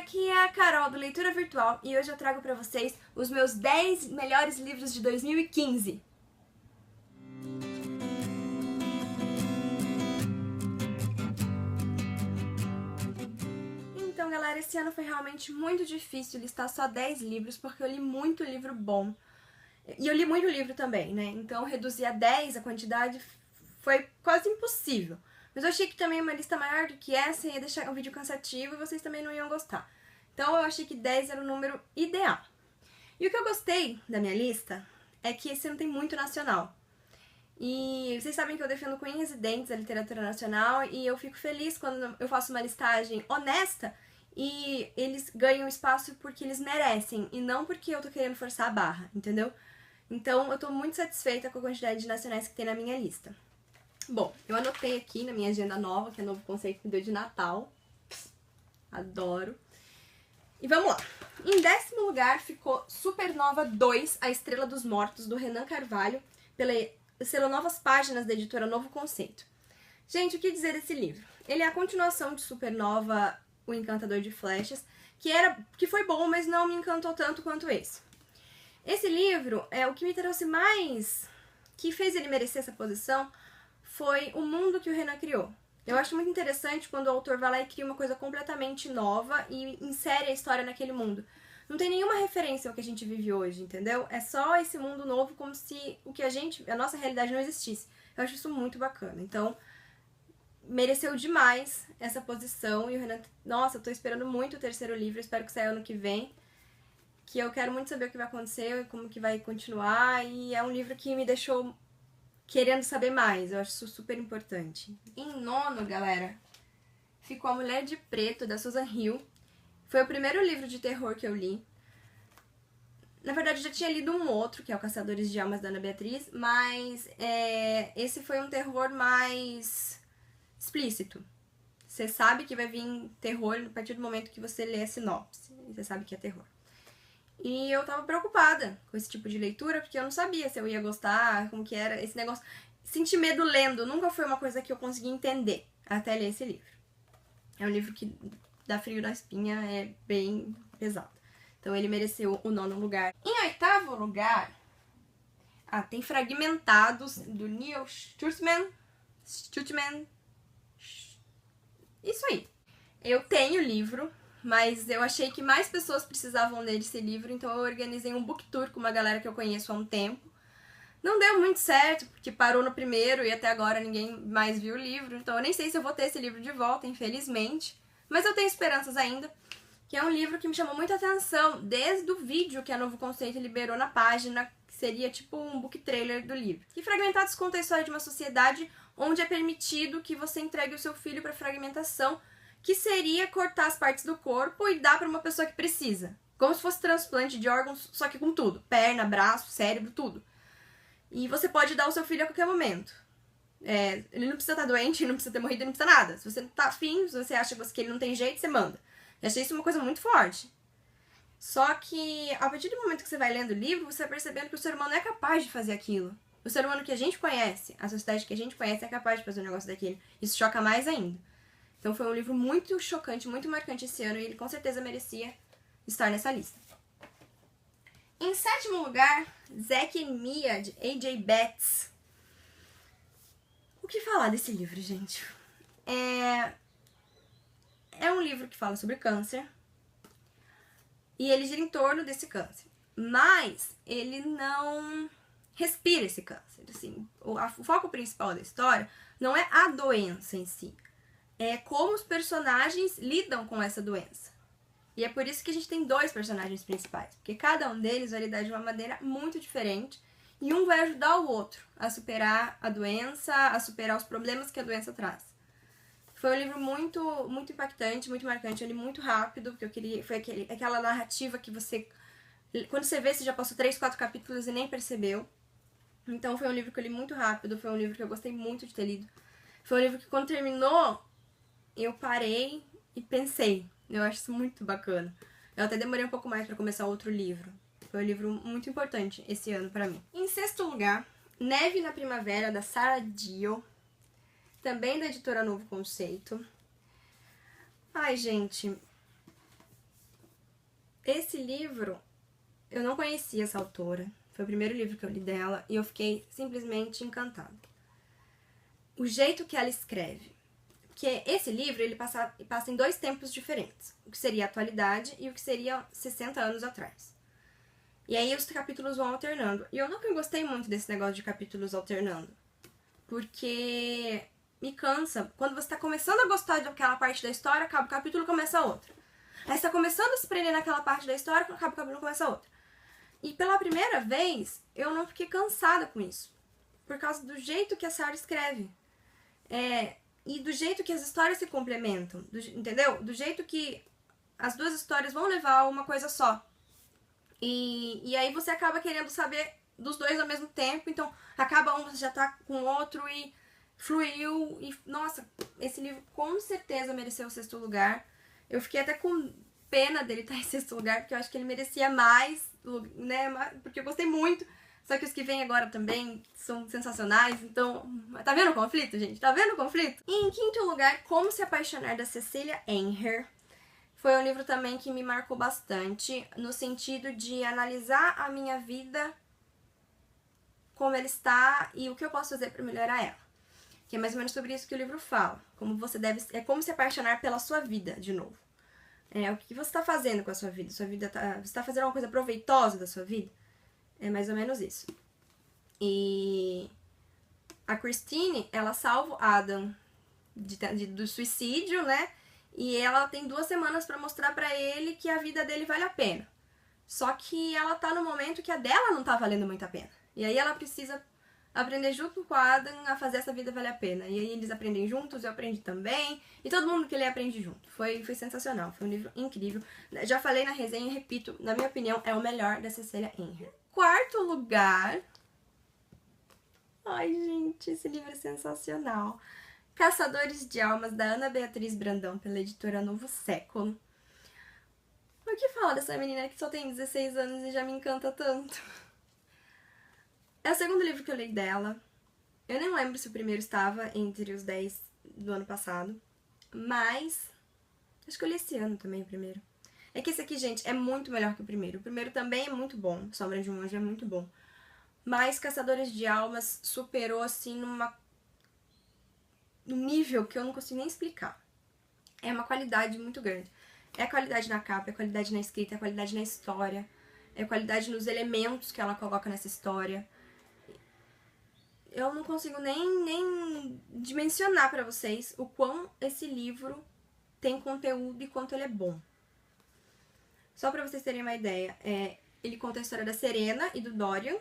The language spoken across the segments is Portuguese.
aqui é a Carol do Leitura Virtual e hoje eu trago pra vocês os meus 10 melhores livros de 2015. Então, galera, esse ano foi realmente muito difícil listar só 10 livros porque eu li muito livro bom. E eu li muito livro também, né? Então, reduzir a 10 a quantidade foi quase impossível. Mas eu achei que também uma lista maior do que essa ia deixar um vídeo cansativo e vocês também não iam gostar. Então eu achei que 10 era o número ideal. E o que eu gostei da minha lista é que esse ano tem muito nacional. E vocês sabem que eu defendo com unhas e dentes a literatura nacional e eu fico feliz quando eu faço uma listagem honesta e eles ganham espaço porque eles merecem e não porque eu tô querendo forçar a barra, entendeu? Então eu tô muito satisfeita com a quantidade de nacionais que tem na minha lista. Bom, eu anotei aqui na minha agenda nova, que é novo conceito que me deu de Natal. Adoro. E vamos lá. Em 10º lugar ficou Supernova 2, A Estrela dos Mortos, do Renan Carvalho, pela Novas Páginas da editora Novo Conceito. Gente, o que dizer desse livro? Ele é a continuação de Supernova, O Encantador de Flechas, que foi bom, mas não me encantou tanto quanto esse. Esse livro, o que me trouxe mais, que fez ele merecer essa posição, foi o mundo que o Renan criou. Eu acho muito interessante quando o autor vai lá e cria uma coisa completamente nova e insere a história naquele mundo. Não tem nenhuma referência ao que a gente vive hoje, entendeu? É só esse mundo novo como se a nossa realidade não existisse. Eu acho isso muito bacana. Então, mereceu demais essa posição e o Renan... Nossa, eu tô esperando muito o 3º livro, espero que saia ano que vem. Que eu quero muito saber o que vai acontecer, como que vai continuar, e é um livro que me deixou querendo saber mais, eu acho isso super importante. Em 9º, galera, ficou A Mulher de Preto, da Susan Hill. Foi o primeiro livro de terror que eu li. Na verdade, eu já tinha lido um outro, que é O Caçadores de Almas, da Ana Beatriz, mas esse foi um terror mais explícito. Você sabe que vai vir terror a partir do momento que você lê a sinopse, você sabe que é terror. E eu tava preocupada com esse tipo de leitura, porque eu não sabia se eu ia gostar, como que era esse negócio. Sentir medo lendo nunca foi uma coisa que eu consegui entender até ler esse livro. É um livro que dá frio na espinha, é bem pesado. Então ele mereceu o 9º lugar. Em 8º lugar, tem Fragmentados, do Neil Schurtman. Isso aí. Eu tenho o livro, mas eu achei que mais pessoas precisavam ler esse livro, então eu organizei um book tour com uma galera que eu conheço há um tempo. Não deu muito certo, porque parou no primeiro e até agora ninguém mais viu o livro, então eu nem sei se eu vou ter esse livro de volta, infelizmente. Mas eu tenho esperanças ainda, que é um livro que me chamou muita atenção, desde o vídeo que a Novo Conceito liberou na página, que seria tipo um book trailer do livro. E Fragmentados conta a história de uma sociedade onde é permitido que você entregue o seu filho para fragmentação, que seria cortar as partes do corpo e dar para uma pessoa que precisa. Como se fosse transplante de órgãos, só que com tudo. Perna, braço, cérebro, tudo. E você pode dar ao seu filho a qualquer momento. Ele não precisa estar doente, não precisa ter morrido, não precisa nada. Se você não tá afim, se você acha que ele não tem jeito, você manda. Eu achei isso uma coisa muito forte. Só que, a partir do momento que você vai lendo o livro, você vai percebendo que o ser humano é capaz de fazer aquilo. O ser humano que a gente conhece, a sociedade que a gente conhece, é capaz de fazer um negócio daquele. Isso choca mais ainda. Então foi um livro muito chocante, muito marcante esse ano e ele com certeza merecia estar nessa lista. Em 7º lugar, Zack and Mia, de A.J. Betts. O que falar desse livro, gente? É um livro que fala sobre câncer e ele gira em torno desse câncer. Mas ele não respira esse câncer. Assim, o foco principal da história não é a doença em si. É como os personagens lidam com essa doença. E é por isso que a gente tem 2 personagens principais. Porque cada um deles vai lidar de uma maneira muito diferente. E um vai ajudar o outro a superar a doença, a superar os problemas que a doença traz. Foi um livro muito, muito impactante, muito marcante. Eu li muito rápido, porque eu queria... Foi aquela narrativa que você... Quando você vê, você já passou 3, 4 capítulos e nem percebeu. Então foi um livro que eu li muito rápido. Foi um livro que eu gostei muito de ter lido. Foi um livro que quando terminou... eu parei e pensei. Eu acho isso muito bacana. Eu até demorei um pouco mais pra começar outro livro. Foi um livro muito importante esse ano pra mim. Em 6º lugar, Neve na Primavera, da Sarah Dio. Também da editora Novo Conceito. Ai, gente. Esse livro, eu não conhecia essa autora. Foi o primeiro livro que eu li dela e eu fiquei simplesmente encantada. O jeito que ela escreve. Porque esse livro, ele passa em 2 tempos diferentes. O que seria a atualidade e o que seria 60 anos atrás. E aí os capítulos vão alternando. E eu nunca gostei muito desse negócio de capítulos alternando. Porque me cansa. Quando você tá começando a gostar daquela parte da história, acaba o capítulo e começa outra. Aí você tá começando a se prender naquela parte da história, acaba o capítulo e começa outra. E pela primeira vez, eu não fiquei cansada com isso. Por causa do jeito que a Sarah escreve. E do jeito que as histórias se complementam. Entendeu? Do jeito que as 2 histórias vão levar a uma coisa só. E aí você acaba querendo saber dos 2 ao mesmo tempo. Então, acaba um, você já tá com o outro e fluiu. E, nossa, esse livro com certeza mereceu o 6º lugar. Eu fiquei até com pena dele estar em 6º lugar, porque eu acho que ele merecia mais, né? Porque eu gostei muito. Só que os que vêm agora também são sensacionais, então... Tá vendo o conflito, gente? Tá vendo o conflito? E em 5º lugar, Como Se Apaixonar, da Cecília Ehrer. Foi um livro também que me marcou bastante, no sentido de analisar a minha vida, como ela está e o que eu posso fazer para melhorar ela. Que é mais ou menos sobre isso que o livro fala. É como se apaixonar pela sua vida, de novo. O que você está fazendo com a sua vida? Você está fazendo alguma coisa proveitosa da sua vida? É mais ou menos isso. E a Christine, ela salva o Adam do suicídio, né? E ela tem 2 semanas pra mostrar pra ele que a vida dele vale a pena. Só que ela tá no momento que a dela não tá valendo muito a pena. E aí ela precisa aprender junto com o Adam a fazer essa vida valer a pena. E aí eles aprendem juntos, eu aprendi também. E todo mundo que lê aprende junto. Foi sensacional, foi um livro incrível. Já falei na resenha e repito, na minha opinião, é o melhor da Cecília Ehrer. 4º lugar... Ai, gente, esse livro é sensacional. Caçadores de Almas, da Ana Beatriz Brandão, pela editora Novo Século. O que fala dessa menina que só tem 16 anos e já me encanta tanto? É o 2º livro que eu li dela. Eu nem lembro se o primeiro estava entre os 10 do ano passado, mas acho que eu li esse ano também o primeiro. É que esse aqui, gente, é muito melhor que o primeiro. O primeiro também é muito bom, Sombra de um Anjo é muito bom. Mas Caçadores de Almas superou, assim, num nível que eu não consigo nem explicar. É uma qualidade muito grande. É a qualidade na capa, é a qualidade na escrita, é a qualidade na história, é a qualidade nos elementos que ela coloca nessa história. Eu não consigo nem dimensionar pra vocês o quão esse livro tem conteúdo e quanto ele é bom. Só pra vocês terem uma ideia, ele conta a história da Serena e do Dorian.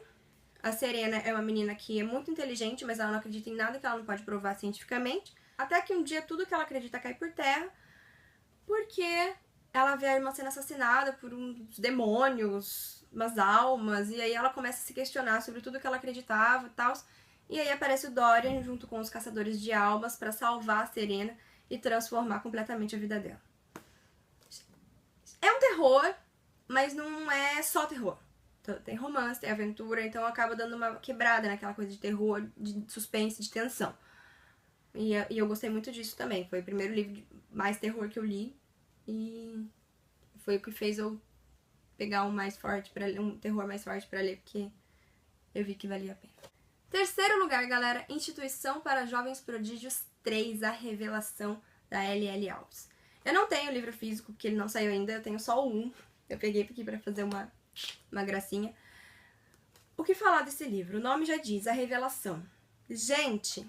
A Serena é uma menina que é muito inteligente, mas ela não acredita em nada que ela não pode provar cientificamente. Até que um dia tudo que ela acredita cai por terra, porque ela vê a irmã sendo assassinada por uns demônios, umas almas, e aí ela começa a se questionar sobre tudo que ela acreditava e tal. E aí aparece o Dorian junto com os caçadores de almas pra salvar a Serena e transformar completamente a vida dela. É um terror, mas não é só terror. Tem romance, tem aventura, então acaba dando uma quebrada naquela coisa de terror, de suspense, de tensão. E eu gostei muito disso também. Foi o primeiro livro de mais terror que eu li. E foi o que fez eu pegar um terror mais forte pra ler, porque eu vi que valia a pena. 3º lugar, galera, Instituição para Jovens Prodígios 3, A Revelação, da L.L. Alves. Eu não tenho o livro físico, porque ele não saiu ainda, eu tenho só um. Eu peguei aqui pra fazer uma gracinha. O que falar desse livro? O nome já diz, A Revelação. Gente,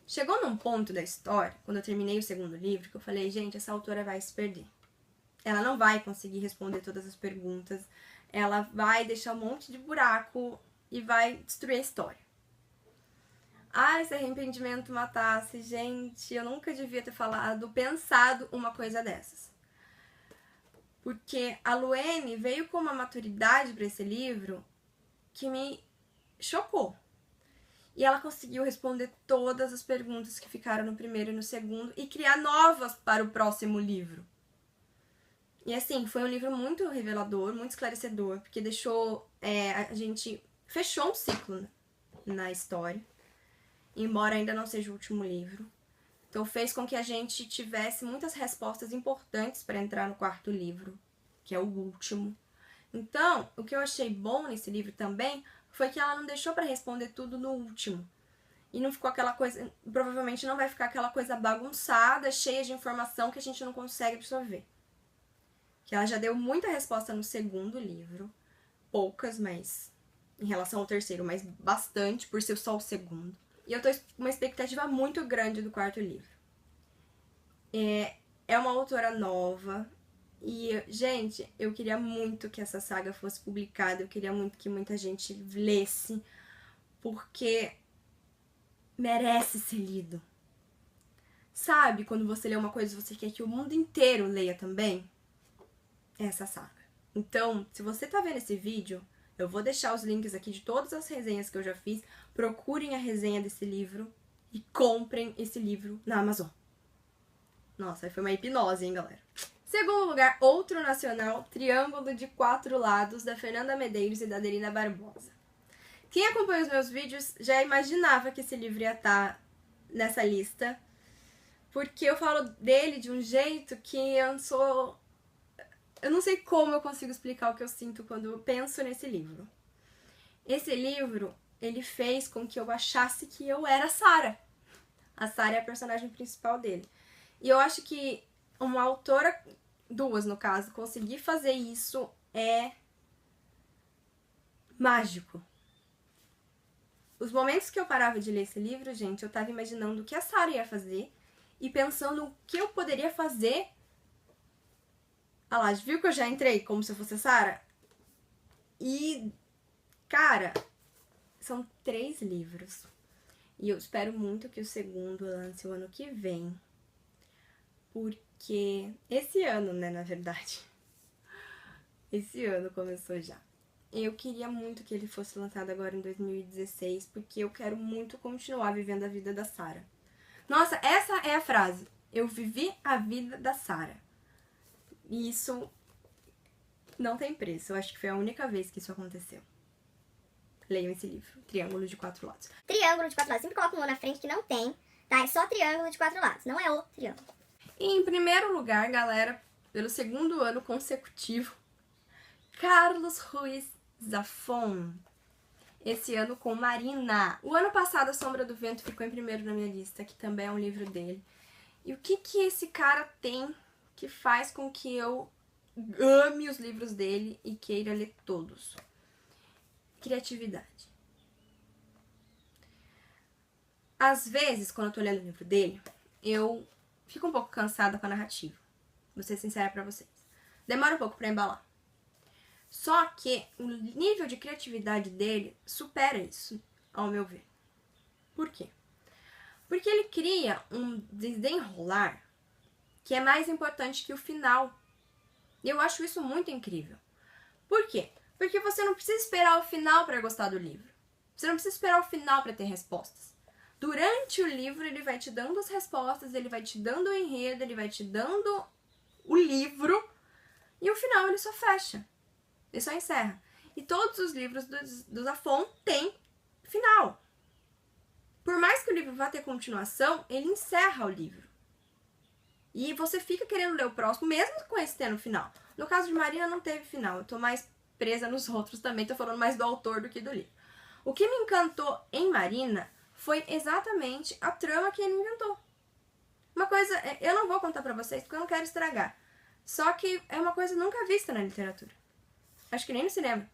chegou num ponto da história, quando eu terminei o 2º livro, que eu falei, gente, essa autora vai se perder. Ela não vai conseguir responder todas as perguntas, ela vai deixar um monte de buraco e vai destruir a história. Ai, se arrependimento matasse, gente, eu nunca devia ter pensado uma coisa dessas. Porque a Luene veio com uma maturidade para esse livro que me chocou. E ela conseguiu responder todas as perguntas que ficaram no 1º e no 2º e criar novas para o próximo livro. E assim, foi um livro muito revelador, muito esclarecedor, porque deixou... a gente fechou um ciclo na história, embora ainda não seja o último livro. Então fez com que a gente tivesse muitas respostas importantes para entrar no 4º livro. que é o último. Então, o que eu achei bom nesse livro também foi que ela não deixou pra responder tudo no último. E não ficou aquela coisa, provavelmente não vai ficar aquela coisa bagunçada, cheia de informação que a gente não consegue absorver. Que ela já deu muita resposta no segundo livro, poucas, mas em relação ao terceiro, mas bastante, por ser só o segundo. E eu tô com uma expectativa muito grande do quarto livro. É uma autora nova. E, gente, eu queria muito que essa saga fosse publicada. Eu queria muito que muita gente lesse. Porque merece ser lido. Sabe, quando você lê uma coisa e você quer que o mundo inteiro leia também? É essa saga. Então, se você tá vendo esse vídeo, eu vou deixar os links aqui de todas as resenhas que eu já fiz. Procurem a resenha desse livro e comprem esse livro na Amazon. Nossa, foi uma hipnose, hein, galera? Segundo lugar, outro nacional, Triângulo de Quatro Lados, da Fernanda Medeiros e da Adelina Barbosa. Quem acompanha os meus vídeos já imaginava que esse livro ia estar nessa lista, porque eu falo dele de um jeito que eu não sei como eu consigo explicar o que eu sinto quando eu penso nesse livro. Esse livro, ele fez com que eu achasse que eu era a Sarah. A Sarah é a personagem principal dele. E eu acho que uma autora, duas no caso, conseguir fazer isso é mágico. Os momentos que eu parava de ler esse livro, gente, eu tava imaginando o que a Sarah ia fazer e pensando o que eu poderia fazer. Ah lá, viu que eu já entrei como se eu fosse a Sarah? E, cara, são 3 livros. E eu espero muito que o segundo lance o ano que vem. Porque esse ano, né, na verdade. Esse ano começou já. Eu queria muito que ele fosse lançado agora em 2016, porque eu quero muito continuar vivendo a vida da Sarah. Nossa, essa é a frase. Eu vivi a vida da Sarah. E isso não tem preço. Eu acho que foi a única vez que isso aconteceu. Leiam esse livro, Triângulo de Quatro Lados. Triângulo de 4 lados. Sempre coloca um na frente que não tem, tá? É só triângulo de 4 lados, não é o triângulo. E em primeiro lugar, galera, pelo segundo ano consecutivo, Carlos Ruiz Zafón. Esse ano com Marina. O ano passado, A Sombra do Vento ficou em primeiro na minha lista, que também é um livro dele. E o que esse cara tem que faz com que eu ame os livros dele e queira ler todos? Criatividade. Às vezes, quando eu tô lendo o livro dele, eu fico um pouco cansada com a narrativa. Vou ser sincera pra vocês. Demora um pouco pra embalar. Só que o nível de criatividade dele supera isso, ao meu ver. Por quê? Porque ele cria um desenrolar que é mais importante que o final. E eu acho isso muito incrível. Por quê? Porque você não precisa esperar o final para gostar do livro. Você não precisa esperar o final para ter respostas. Durante o livro, ele vai te dando as respostas, ele vai te dando o enredo, ele vai te dando o livro, e o final ele só fecha. Ele só encerra. E todos os livros do Zafón têm final. Por mais que o livro vá ter continuação, ele encerra o livro. E você fica querendo ler o próximo, mesmo com esse tendo final. No caso de Marina, não teve final. Eu tô mais presa nos outros também, tô falando mais do autor do que do livro. O que me encantou em Marina foi exatamente a trama que ele inventou. Uma coisa, eu não vou contar pra vocês porque eu não quero estragar. Só que é uma coisa nunca vista na literatura. Acho que nem no cinema.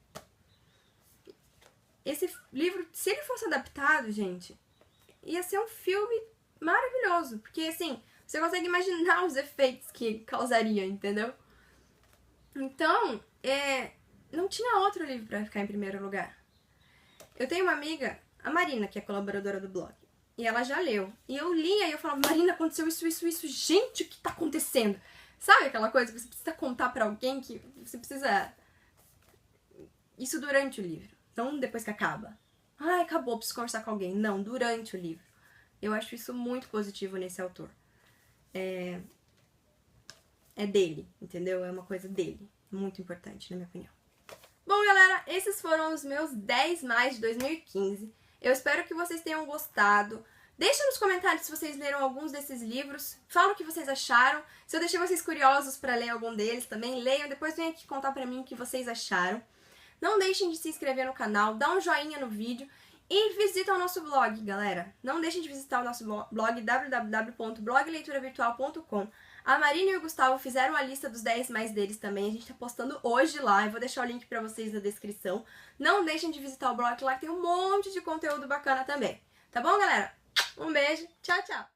Esse livro, se ele fosse adaptado, gente, ia ser um filme maravilhoso. Porque, assim, você consegue imaginar os efeitos que causaria, entendeu? Então, não tinha outro livro pra ficar em primeiro lugar. Eu tenho uma amiga, a Marina, que é colaboradora do blog. E ela já leu. E eu lia e eu falava, Marina, aconteceu isso, isso, isso. Gente, o que tá acontecendo? Sabe aquela coisa que você precisa contar pra alguém, que você precisa... Isso durante o livro, não depois que acaba. Ai, acabou, preciso conversar com alguém. Não, durante o livro. Eu acho isso muito positivo nesse autor. É dele, entendeu? É uma coisa dele. Muito importante, na minha opinião. Bom, galera, esses foram os meus 10 mais de 2015. Eu espero que vocês tenham gostado. Deixa nos comentários se vocês leram alguns desses livros, fala o que vocês acharam. Se eu deixei vocês curiosos para ler algum deles também, leiam, depois venham aqui contar pra mim o que vocês acharam. Não deixem de se inscrever no canal, dá um joinha no vídeo e visita o nosso blog, galera. Não deixem de visitar o nosso blog www.blogleituravirtual.com. A Marina e o Gustavo fizeram a lista dos 10 mais deles também, a gente tá postando hoje lá, eu vou deixar o link pra vocês na descrição. Não deixem de visitar o blog lá que tem um monte de conteúdo bacana também. Tá bom, galera? Um beijo, tchau, tchau!